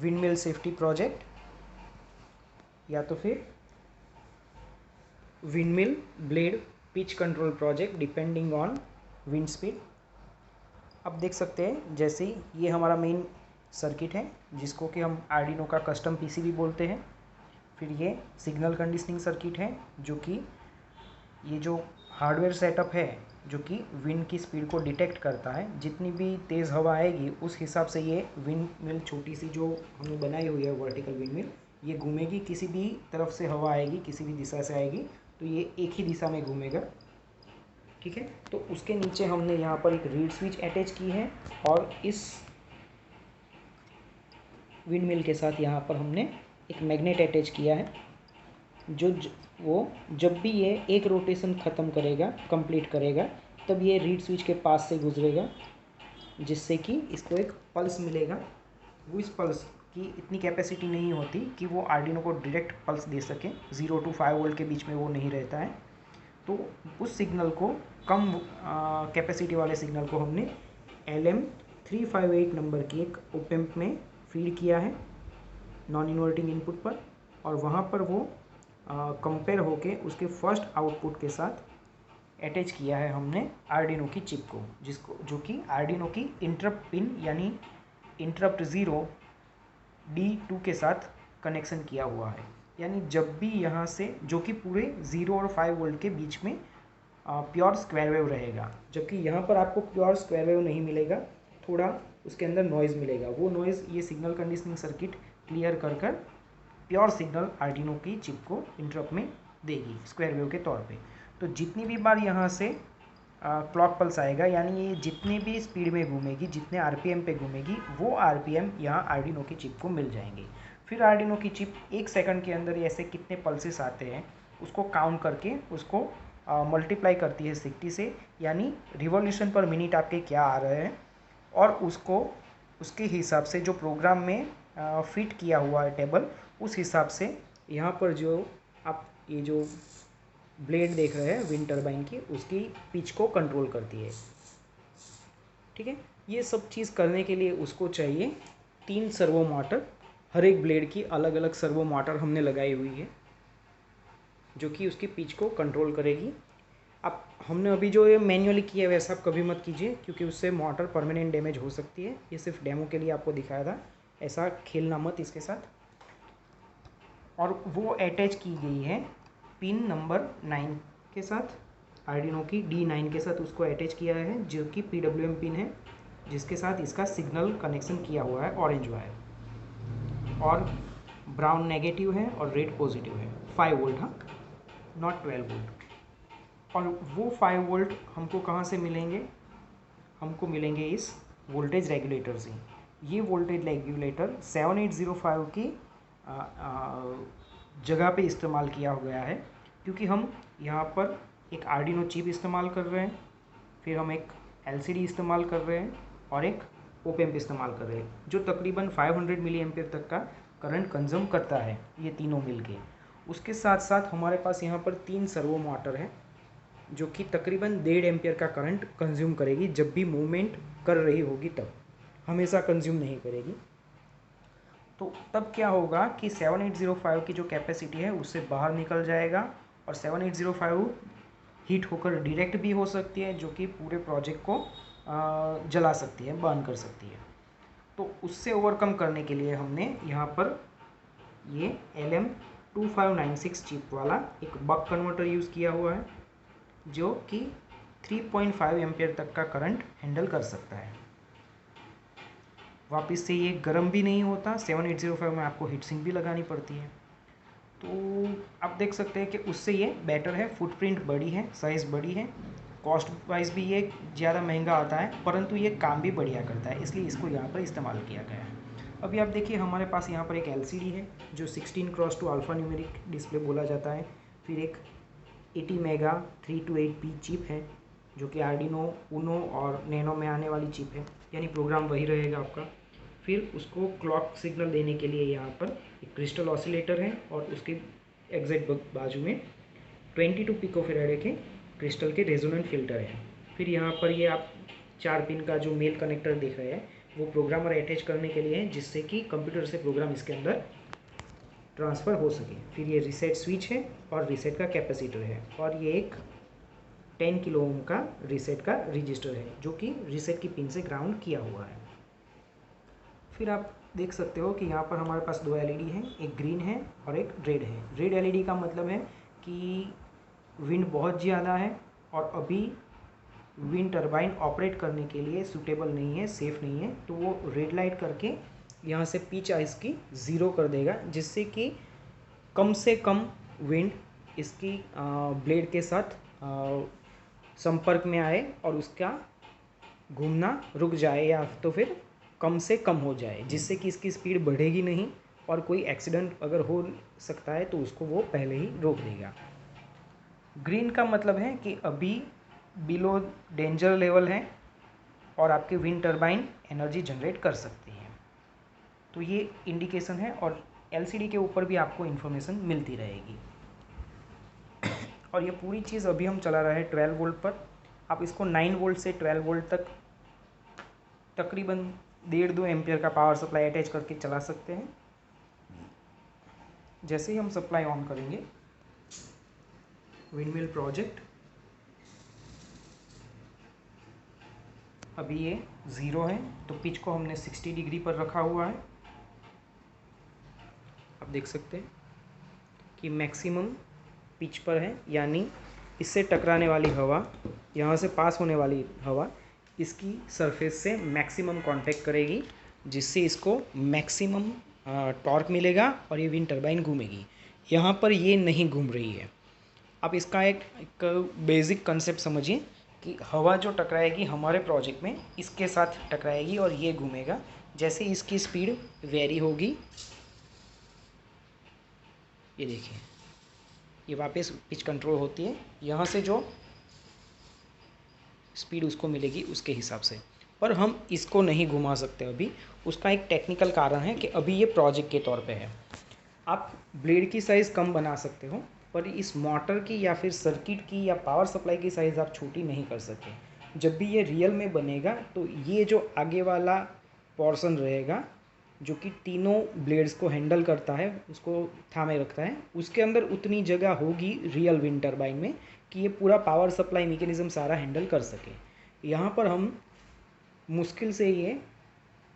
Windmill safety project या तो फिर windmill blade pitch control project depending on wind speed. अब देख सकते हैं जैसे ये हमारा मेन सर्किट है जिसको कि हम आर्डिनो का कस्टम पीसीबी बोलते हैं। फिर ये सिग्नल कंडीशनिंग सर्किट है जो कि ये जो हार्डवेयर सेटअप है जो कि विंड की स्पीड को डिटेक्ट करता है। जितनी भी तेज़ हवा आएगी उस हिसाब से ये विंड मिल छोटी सी जो हमने बनाई हुई है वर्टिकल विंड मिल, ये घूमेगी। किसी भी तरफ से हवा आएगी, किसी भी दिशा से आएगी तो ये एक ही दिशा में घूमेगा। ठीक है, तो उसके नीचे हमने यहाँ पर एक रीड स्विच अटैच की है और इस विंड मिल के साथ यहाँ पर हमने एक मैग्नेट अटैच किया है जो वो जब भी ये एक रोटेशन ख़त्म करेगा, कंप्लीट करेगा, तब ये रीड स्विच के पास से गुजरेगा जिससे कि इसको एक पल्स मिलेगा। वो इस पल्स की इतनी कैपेसिटी नहीं होती कि वो आर्डिनो को डायरेक्ट पल्स दे सके, 0 to 5 वोल्ट के बीच में वो नहीं रहता है। तो उस सिग्नल को कम कैपेसिटी वाले सिग्नल को हमने LM358 नंबर की एक ओपेम्प में फीड किया है नॉन इन्वर्टिंग इनपुट पर, और वहाँ पर वो कंपेयर होके उसके फर्स्ट आउटपुट के साथ अटैच किया है हमने आर्डिनो की चिप को, जिसको जो कि आर्डिनो की इंटरप्ट पिन यानी इंटरप्ट 0 D2 के साथ कनेक्शन किया हुआ है। यानी जब भी यहाँ से, जो कि पूरे 0 और 5 वोल्ट के बीच में प्योर स्क्वायर वेव रहेगा, जबकि यहाँ पर आपको प्योर स्क्वायर वेव नहीं मिलेगा, थोड़ा उसके अंदर नॉइज़ मिलेगा। वो नॉइज़ ये सिग्नल कंडीशनिंग सर्किट क्लियर कर कर प्योर सिग्नल आर्डिनो की चिप को इंटरप्ट में देगी स्क्वायर वेव के तौर पे। तो जितनी भी बार यहाँ से क्लॉक पल्स आएगा, यानी ये जितनी भी स्पीड में घूमेगी, जितने आरपीएम पे घूमेगी, वो आरपीएम यहाँ आर्डिनो की चिप को मिल जाएंगे। फिर आर्डिनो की चिप 1 सेकंड के अंदर ऐसे कितने पल्सेस आते हैं उसको काउंट करके उसको मल्टीप्लाई करती है 60 से, यानी रिवॉल्यूशन पर मिनट आपके क्या आ रहे हैं, और उसको उसके हिसाब से जो प्रोग्राम में फिट किया हुआ है टेबल, उस हिसाब से यहाँ पर जो आप ये जो ब्लेड देख रहे हैं विंड टर्बाइन की, उसकी पिच को कंट्रोल करती है। ठीक है, ये सब चीज़ करने के लिए उसको चाहिए 3 सर्वो मोटर। हर एक ब्लेड की अलग अलग सर्वो मोटर हमने लगाई हुई है जो कि उसकी पिच को कंट्रोल करेगी। अब हमने अभी जो ये मैन्युअली किया है वैसा आप कभी मत कीजिए, क्योंकि उससे मोटर परमानेंट डैमेज हो सकती है। ये सिर्फ डेमो के लिए आपको दिखाया था, ऐसा खेलना मत इसके साथ। और वो अटैच की गई है पिन नंबर 9 के साथ, आर्डिनो की D9 के साथ उसको अटैच किया है, जो कि PWM पिन है जिसके साथ इसका सिग्नल कनेक्शन किया हुआ है, ऑरेंज वायर, और ब्राउन नेगेटिव है और रेड पॉजिटिव है। 5 वोल्ट, हाँ, नॉट 12 वोल्ट। और वो 5 वोल्ट हमको कहाँ से मिलेंगे? हमको मिलेंगे इस वोल्टेज रेगुलेटर से। ये वोल्टेज रेगुलेटर 7805 की जगह पे इस्तेमाल किया गया है, क्योंकि हम यहाँ पर एक आर्डिनो चिप इस्तेमाल कर रहे हैं, फिर हम एक LCD इस्तेमाल कर रहे हैं और एक ओपेम्प इस्तेमाल कर रहे हैं, जो तकरीबन 500 मिली एम्पियर तक का करंट कंज्यूम करता है, ये तीनों मिलके। उसके साथ साथ हमारे पास यहाँ पर 3 सर्वो मोटर है जो कि तकरीबन 1.5 एम्पियर का करंट कंज्यूम करेगी जब भी मूवमेंट कर रही होगी, तब हमेशा कंज्यूम नहीं करेगी। तो तब क्या होगा कि 7805 की जो कैपेसिटी है उससे बाहर निकल जाएगा, और 7805 हीट होकर डायरेक्ट भी हो सकती है, जो कि पूरे प्रोजेक्ट को जला सकती है, बर्न कर सकती है। तो उससे ओवरकम करने के लिए हमने यहाँ पर ये LM2596 चिप वाला एक बक कन्वर्टर यूज़ किया हुआ है, जो कि 3.5 एम्पियर तक का करंट हैंडल कर सकता है। वापस से ये गर्म भी नहीं होता। 7805 में आपको हीट सिंक भी लगानी पड़ती है। तो आप देख सकते हैं कि उससे ये बेटर है, फुटप्रिंट बड़ी है, साइज़ बड़ी है, कॉस्ट वाइज भी ये ज़्यादा महंगा आता है, परंतु ये काम भी बढ़िया करता है, इसलिए इसको यहाँ पर इस्तेमाल किया गया है। अभी आप देखिए हमारे पास यहाँ पर एक LCD है जो 16x2 अल्फ़ा न्यूमेरिक डिस्प्ले बोला जाता है। फिर एक 80 मेगा 328P चिप है जो कि आर्डिनो उनो और नैनो में आने वाली चिप है, यानी प्रोग्राम वही रहेगा आपका। फिर उसको क्लॉक सिग्नल देने के लिए यहाँ पर एक क्रिस्टल ऑसिलेटर है, और उसके एग्जैक्ट बाजू में 22 पिकोफेराडे के क्रिस्टल के रेजोनेंट फिल्टर है। फिर यहाँ पर ये आप 4 पिन का जो मेल कनेक्टर देख रहे हैं, वो प्रोग्रामर अटैच करने के लिए है, जिससे कि कंप्यूटर से प्रोग्राम इसके अंदर ट्रांसफ़र हो सके। फिर ये रीसेट स्विच है और रीसेट का कैपेसिटर है, और ये एक 10 किलो ओम का रीसेट का रजिस्टर है जो कि रीसेट की पिन से ग्राउंड किया हुआ है। फिर आप देख सकते हो कि यहाँ पर हमारे पास दो एलईडी हैं, एक ग्रीन है और एक रेड है। रेड एलईडी का मतलब है कि विंड बहुत ज़्यादा है और अभी विंड टरबाइन ऑपरेट करने के लिए सूटेबल नहीं है, सेफ़ नहीं है, तो वो रेड लाइट करके यहाँ से पिच आइस की ज़ीरो कर देगा, जिससे कि कम से कम विंड इसकी ब्लेड के साथ संपर्क में आए और उसका घूमना रुक जाए या तो फिर कम से कम हो जाए, जिससे कि इसकी स्पीड बढ़ेगी नहीं और कोई एक्सीडेंट अगर हो सकता है तो उसको वो पहले ही रोक देगा। ग्रीन का मतलब है कि अभी बिलो डेंजर लेवल है और आपके विंड टरबाइन एनर्जी जनरेट कर सकती है। तो ये इंडिकेशन है और एलसीडी के ऊपर भी आपको इन्फॉर्मेशन मिलती रहेगी। और ये पूरी चीज़ अभी हम चला रहे हैं 12 वोल्ट पर। आप इसको 9 वोल्ट से 12 वोल्ट तक तकरीबन 1.5-2 एम्पियर का पावर सप्लाई अटैच करके चला सकते हैं। जैसे ही हम सप्लाई ऑन करेंगे विंडमिल प्रोजेक्ट, अभी ये 0 है तो पिच को हमने 60 डिग्री पर रखा हुआ है। आप देख सकते हैं कि मैक्सिमम पिच पर है, यानी इससे टकराने वाली हवा, यहाँ से पास होने वाली हवा इसकी सरफेस से मैक्सिमम कांटेक्ट करेगी, जिससे इसको मैक्सिमम टॉर्क मिलेगा और ये विंड टरबाइन घूमेगी। यहाँ पर ये नहीं घूम रही है। आप इसका एक बेसिक कंसेप्ट समझिए कि हवा जो टकराएगी हमारे प्रोजेक्ट में इसके साथ टकराएगी और ये घूमेगा। जैसे इसकी स्पीड वेरी होगी, ये देखिए ये वापस पिच कंट्रोल होती है, यहाँ से जो स्पीड उसको मिलेगी उसके हिसाब से। पर हम इसको नहीं घुमा सकते अभी, उसका एक टेक्निकल कारण है कि अभी ये प्रोजेक्ट के तौर पे है। आप ब्लेड की साइज़ कम बना सकते हो, पर इस मोटर की या फिर सर्किट की या पावर सप्लाई की साइज़ आप छोटी नहीं कर सकते। जब भी ये रियल में बनेगा तो ये जो आगे वाला पोर्शन रहेगा जो कि तीनों ब्लेड्स को हैंडल करता है, उसको थामे रखता है, उसके अंदर उतनी जगह होगी रियल विंड टरबाइन में कि ये पूरा पावर सप्लाई मैकेनिज्म सारा हैंडल कर सके। यहाँ पर हम मुश्किल से ये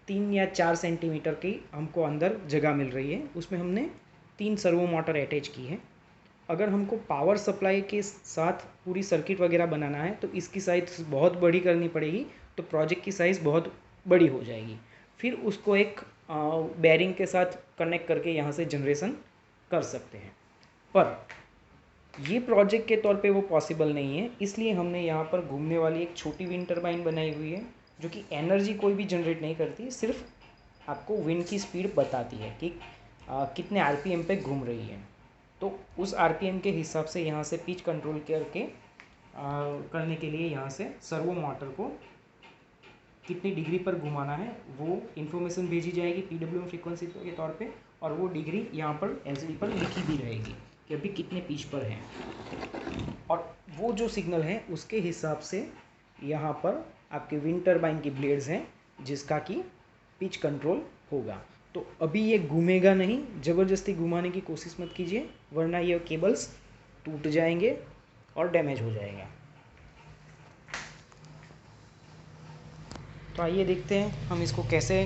3 या 4 सेंटीमीटर की हमको अंदर जगह मिल रही है, उसमें हमने 3 सर्वो मोटर अटैच की है। अगर हमको पावर सप्लाई के साथ पूरी सर्किट वगैरह बनाना है तो इसकी साइज़ बहुत बड़ी करनी पड़ेगी, तो प्रोजेक्ट की साइज़ बहुत बड़ी हो जाएगी। फिर उसको एक बेयरिंग के साथ कनेक्ट करके यहाँ से जनरेशन कर सकते हैं, पर ये प्रोजेक्ट के तौर पे वो पॉसिबल नहीं है। इसलिए हमने यहाँ पर घूमने वाली एक छोटी विंड टरबाइन बनाई हुई है जो कि एनर्जी कोई भी जनरेट नहीं करती, सिर्फ आपको विंड की स्पीड बताती है कि कितने आरपीएम पे घूम रही है। तो उस आरपीएम के हिसाब से यहाँ से पिच कंट्रोल करके करने के लिए यहाँ से सर्वो मोटर को कितनी डिग्री पर घुमाना है वो इन्फॉर्मेशन भेजी जाएगी पीडब्ल्यूएम फ्रीक्वेंसी के तौर पे, और वो डिग्री यहाँ पर एलसीडी पर लिखी भी रहेगी कि अभी कितने पिच पर है, और वो जो सिग्नल है उसके हिसाब से यहाँ पर आपके विंड टरबाइन की ब्लेड्स हैं जिसका कि पिच कंट्रोल होगा। तो अभी ये घूमेगा नहीं, ज़बरदस्ती घुमाने की कोशिश मत कीजिए, वरना ये केबल्स टूट जाएंगे और डैमेज हो जाएगा। तो आइए देखते हैं हम इसको कैसे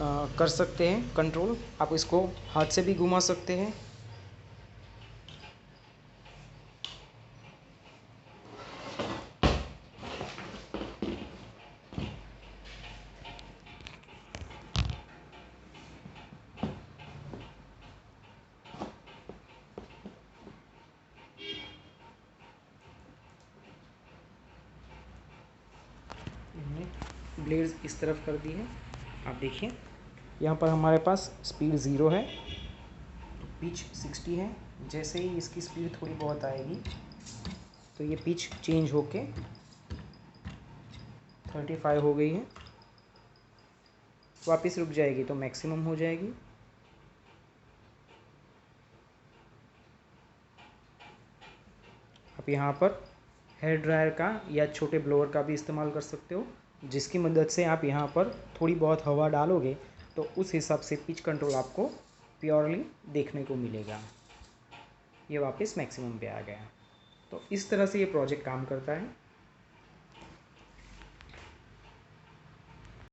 कर सकते हैं कंट्रोल। आप इसको हाथ से भी घुमा सकते हैं। ब्लेड्स इस तरफ कर दी है, आप देखिए यहाँ पर हमारे पास स्पीड 0 है तो पिच 60 है। जैसे ही इसकी स्पीड थोड़ी बहुत आएगी तो ये पिच चेंज होके 35 हो गई है, वापस रुक जाएगी तो मैक्सिमम हो जाएगी। आप यहाँ पर हेयर ड्रायर का या छोटे ब्लोअर का भी इस्तेमाल कर सकते हो, जिसकी मदद से आप यहाँ पर थोड़ी बहुत हवा डालोगे तो उस हिसाब से पिच कंट्रोल आपको प्योरली देखने को मिलेगा। ये वापस मैक्सिमम पे आ गया। तो इस तरह से ये प्रोजेक्ट काम करता है।